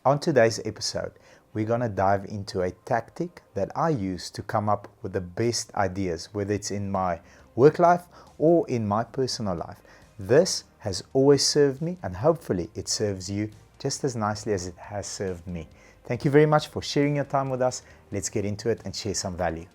On today's episode, we're going to dive into a tactic that I use to come up with the best ideas, whether it's in my work life or in my personal life. This has always served me, and hopefully it serves you just as nicely as it has served me. Thank you very much for sharing your time with us. Let's get into it and share some value.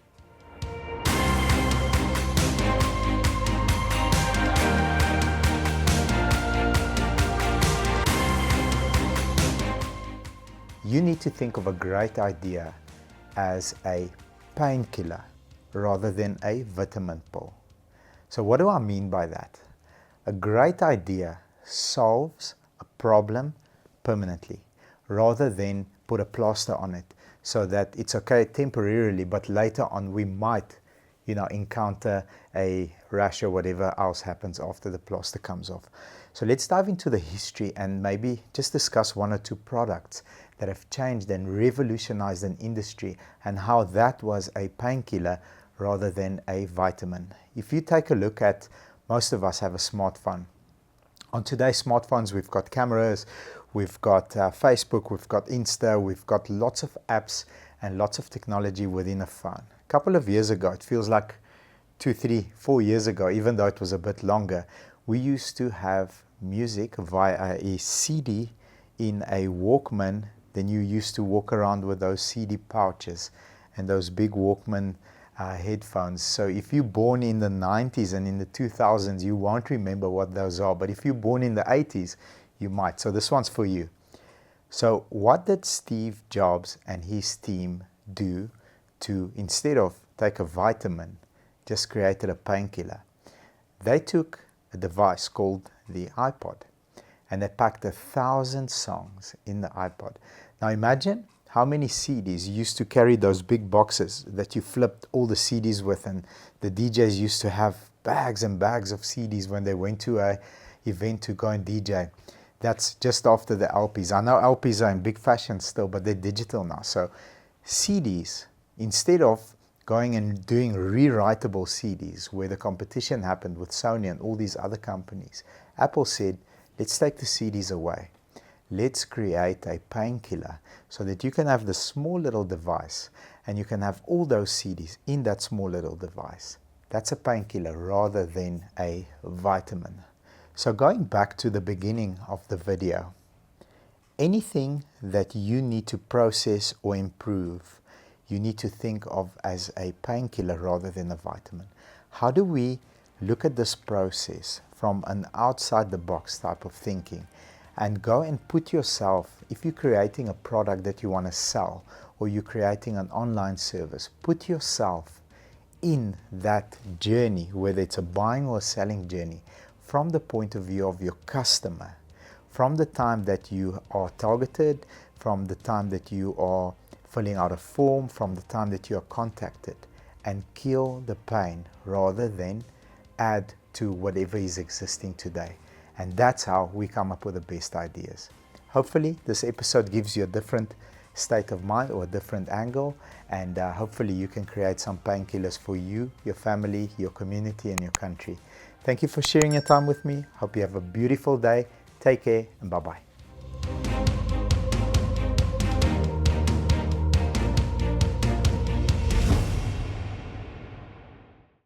You need to think of a great idea as a painkiller rather than a vitamin pill. So what do I mean by that? A great idea solves a problem permanently rather than put a plaster on it so that it's okay temporarily, but later on we might encounter a rash or whatever else happens after the plaster comes off. So let's dive into the history and maybe just discuss one or two products that have changed and revolutionized an industry and how that was a painkiller rather than a vitamin. If you take a look at, most of us have a smartphone. On today's smartphones, we've got cameras, we've got Facebook, we've got Insta, we've got lots of apps and lots of technology within a phone. A couple of years ago, it feels like 2, 3, 4 years ago, even though it was a bit longer, we used to have music via a CD in a Walkman. Then you used to walk around with those CD pouches and those big Walkman headphones. So if you're born in the 90s and in the 2000s, you won't remember what those are. But if you're born in the 80s, you might. So this one's for you. So what did Steve Jobs and his team do to, instead of take a vitamin, just created a painkiller? They took a device called the iPod and they packed 1,000 songs in the iPod. Now imagine how many CDs. You used to carry those big boxes that you flipped all the CDs with, and the DJs used to have bags and bags of CDs when they went to an event to go and DJ. That's just after the LPs. I know LPs are in big fashion still, but they're digital now. So CDs, instead of going and doing rewritable CDs where the competition happened with Sony and all these other companies, Apple said, let's take the CDs away. Let's create a painkiller so that you can have the small little device and you can have all those CDs in that small little device. That's a painkiller rather than a vitamin. So going back to the beginning of the video, anything that you need to process or improve, you need to think of as a painkiller rather than a vitamin. How do we look at this process from an outside the box type of thinking and go and put yourself, if you're creating a product that you want to sell or you're creating an online service, put yourself in that journey, whether it's a buying or selling journey, from the point of view of your customer, from the time that you are targeted, from the time that you are filling out a form, from the time that you are contacted, and kill the pain rather than add to whatever is existing today. And that's how we come up with the best ideas. Hopefully this episode gives you a different state of mind or a different angle, and hopefully you can create some painkillers for you, your family, your community, and your country. Thank you for sharing your time with me. Hope you have a beautiful day. Take care and bye-bye.